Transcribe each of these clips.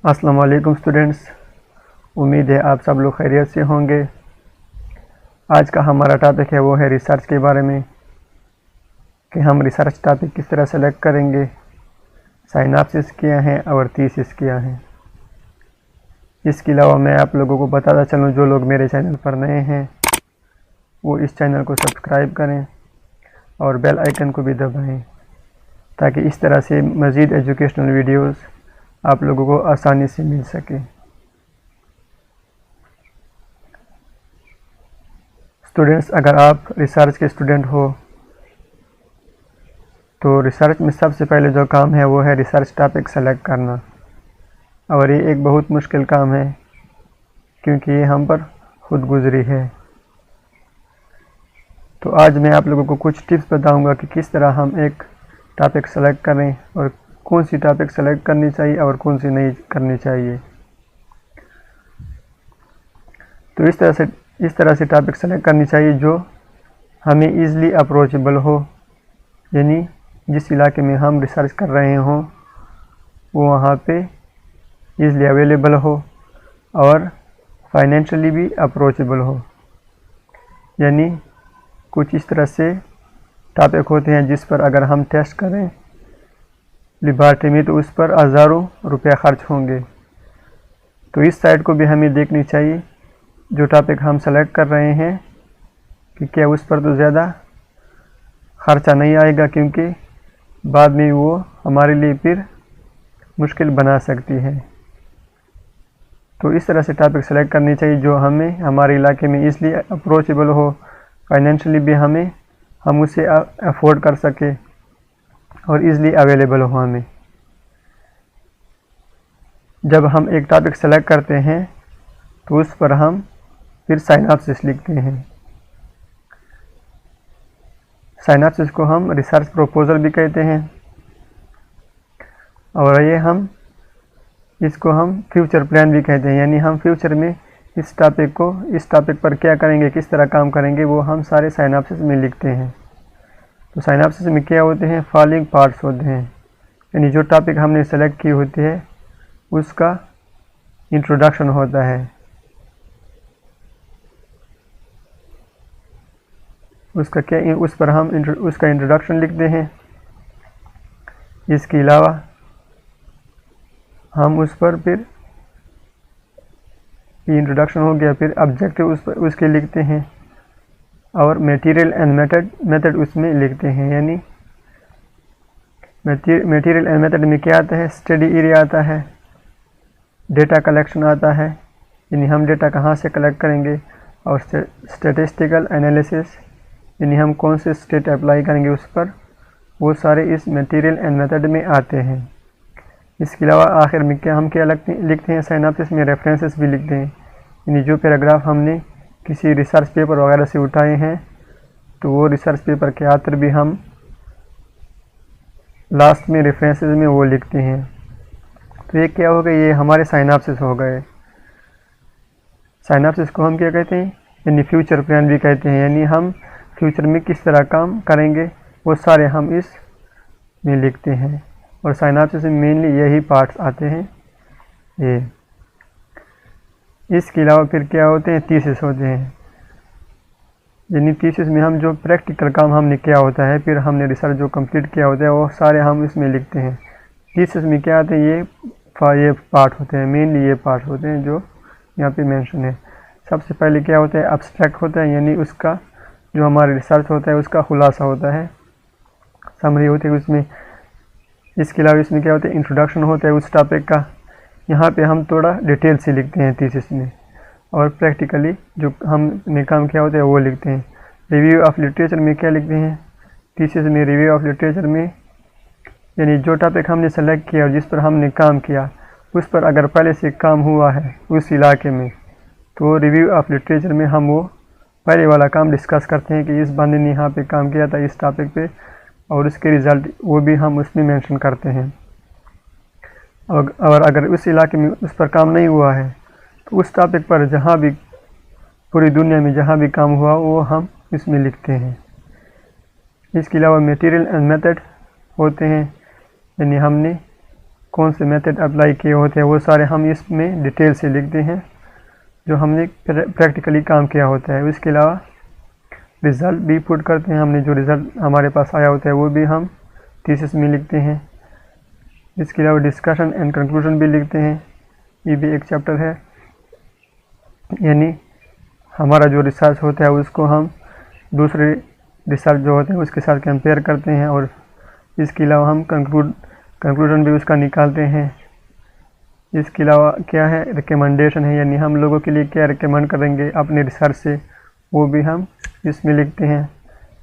अस्सलाम वालेकुम स्टूडेंट्स। उम्मीद है आप सब लोग खैरियत से होंगे। आज का हमारा टॉपिक है वो है रिसर्च के बारे में कि हम रिसर्च टॉपिक किस तरह सेलेक्ट करेंगे, साइनॉप्सिस क्या है और थीसिस क्या है। इसके अलावा मैं आप लोगों को बताता चलूँ, जो लोग मेरे चैनल पर नए हैं वो इस चैनल को सब्सक्राइब करें और बेल आइकन को भी दबाएं ताकि इस तरह से मज़ीद एजुकेशनल वीडियोस आप लोगों को आसानी से मिल सके। स्टूडेंट्स, अगर आप रिसर्च के स्टूडेंट हो तो रिसर्च में सबसे पहले जो काम है वो है रिसर्च टॉपिक सेलेक्ट करना, और ये एक बहुत मुश्किल काम है क्योंकि ये हम पर खुद गुजरी है। तो आज मैं आप लोगों को कुछ टिप्स बताऊंगा कि किस तरह हम एक टॉपिक सेलेक्ट करें और कौन सी टॉपिक सेलेक्ट करनी चाहिए और कौन सी नहीं करनी चाहिए। तो इस तरह से टॉपिक सेलेक्ट करनी चाहिए जो हमें ईज़िली अप्रोचेबल हो, यानी जिस इलाके में हम रिसर्च कर रहे हों वो वहाँ पे ईज़िली अवेलेबल हो और फाइनेंशियली भी अप्रोचेबल हो। यानी कुछ इस तरह से टॉपिक होते हैं जिस पर अगर हम टेस्ट करें लेबॉरेटरी में तो उस पर हज़ारों रुपया खर्च होंगे। तो इस साइड को भी हमें देखनी चाहिए, जो टॉपिक हम सेलेक्ट कर रहे हैं कि क्या उस पर तो ज़्यादा ख़र्चा नहीं आएगा, क्योंकि बाद में वो हमारे लिए फिर मुश्किल बना सकती है। तो इस तरह से टॉपिक सेलेक्ट करनी चाहिए जो हमें हमारे इलाके में ईज़िली अप्रोचेबल हो, फाइनेंशियली भी हम उसे अफोर्ड कर सके और ईज़िली अवेलेबल हो हमें। जब हम एक टॉपिक सेलेक्ट करते हैं तो उस पर हम फिर साइनॉप्सिस लिखते हैं। साइनॉप्सिस को हम रिसर्च प्रपोजल भी कहते हैं, और इसको हम फ्यूचर प्लान भी कहते हैं। यानी हम फ्यूचर में इस टॉपिक पर क्या करेंगे, किस तरह काम करेंगे, वो हम सारे साइनॉप्सिस में लिखते हैं। तो साइनॉप्सिस में क्या होते हैं, फॉलोइंग पार्ट्स होते हैं। यानी जो टॉपिक हमने सेलेक्ट की होती है उसका इंट्रोडक्शन होता है, उस पर हम उसका इंट्रोडक्शन लिखते हैं। इसके अलावा हम उस पर फिर इंट्रोडक्शन हो गया, फिर ऑब्जेक्टिव उसके लिखते हैं और मटेरियल एंड मेथड उसमें लिखते हैं। यानी मटेरियल एंड मेथड में क्या आता है, स्टडी एरिया आता है, डेटा कलेक्शन आता है, यानी हम डेटा कहाँ से कलेक्ट करेंगे, और स्टैटिस्टिकल एनालिसिस, यानी हम कौन से स्टेट अप्लाई करेंगे उस पर, वो सारे इस मटेरियल एंड मेथड में आते हैं। इसके अलावा आखिर में हम क्या लिखते हैं, साइनॉप्सिस में रेफरेंसेस भी लिखते हैं। यानी जो पैराग्राफ हमने किसी रिसर्च पेपर वगैरह से उठाए हैं तो वो रिसर्च पेपर के आतर भी हम लास्ट में रेफरेंसेस में वो लिखते हैं। तो ये क्या हो गए, ये हमारे साइनॉप्सिस हो गए। साइनॉप्सिस को हम क्या कहते हैं, यानी फ्यूचर प्लान भी कहते हैं। यानी हम फ्यूचर में किस तरह काम करेंगे वो सारे हम इस में लिखते हैं, और साइनॉप्सिस में मेनली यही पार्ट्स आते हैं ये। इसके अलावा फिर क्या होते हैं, थीसिस होते हैं। यानी थीसिस में हम जो प्रैक्टिकल काम हमने किया होता है, फिर हमने रिसर्च जो कंप्लीट किया होता है वो सारे हम इसमें लिखते हैं। थीसिस में क्या आते हैं, ये पार्ट होते हैं, मेनली ये पार्ट होते हैं जो यहाँ पे मेंशन है। सबसे पहले क्या होता है, एब्स्ट्रैक्ट होता है, यानी उसका जो हमारा रिसर्च होता है उसका खुलासा होता है, समरी होती है उसमें। इसके अलावा इसमें क्या होता है, इंट्रोडक्शन होता है उस टॉपिक का। यहाँ पे हम थोड़ा डिटेल से लिखते हैं थीसिस में, और प्रैक्टिकली जो हमने काम किया होता है वो लिखते हैं। रिव्यू ऑफ लिटरेचर में क्या लिखते हैं, थीसिस में रिव्यू ऑफ लिटरेचर में यानी जो टॉपिक हमने सेलेक्ट किया और जिस पर हमने काम किया उस पर अगर पहले से काम हुआ है उस इलाके में, तो रिव्यू ऑफ लिटरेचर में हम वो पहले वाला काम डिस्कस करते हैं कि इस बंदे ने यहाँ पे काम किया था इस टॉपिक पे, और उसके रिज़ल्ट वो भी हम उसमें मेंशन करते हैं। और अगर उस इलाके में उस पर काम नहीं हुआ है तो उस टॉपिक पर जहाँ भी पूरी दुनिया में जहाँ भी काम हुआ वो हम इसमें लिखते हैं। इसके अलावा मटेरियल एंड मेथड होते हैं, यानी हमने कौन से मेथड अप्लाई किए होते हैं वो सारे हम इसमें डिटेल से लिखते हैं, जो हमने प्रैक्टिकली काम किया होता है। इसके अलावा रिज़ल्ट भी पुट करते हैं, हमने जो रिज़ल्ट हमारे पास आया होता है वो भी हम थीसिस में लिखते हैं। इसके अलावा डिस्कशन एंड कंक्लूजन भी लिखते हैं, ये भी एक चैप्टर है। यानी हमारा जो रिसर्च होता है उसको हम दूसरे रिसर्च जो होते हैं उसके साथ कंपेयर करते हैं, और इसके अलावा हम कंक्लूजन भी उसका निकालते हैं। इसके अलावा क्या है, रिकमेंडेशन है, यानी हम लोगों के लिए क्या रिकमेंड करेंगे अपने रिसर्च से, वो भी हम इसमें लिखते हैं।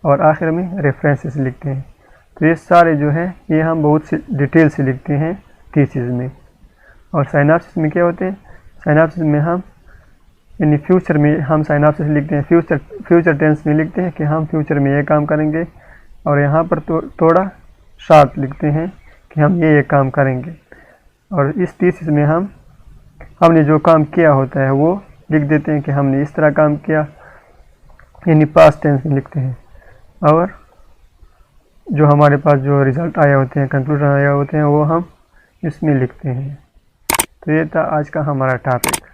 और आखिर में रेफरेंसेस लिखते हैं। तो ये सारे जो है ये हम बहुत सी डिटेल से लिखते हैं थीसिस में। और साइनॉप्सिस में क्या होते हैं, साइनॉप्सिस में हम यानी फ्यूचर में हम साइनॉप्सिस लिखते हैं, फ्यूचर टेंस में लिखते हैं कि हम फ्यूचर में ये काम करेंगे, और यहाँ पर थोड़ा शॉर्ट लिखते हैं कि हम ये काम करेंगे। और इस थीसिस में हमने जो काम किया होता है वो लिख देते हैं कि हमने इस तरह काम किया, यानी पास्ट टेंस में लिखते हैं। और जो हमारे पास जो रिज़ल्ट आए होते हैं, कंक्लूजन आए होते हैं, वो हम इसमें लिखते हैं। तो ये था आज का हमारा टॉपिक।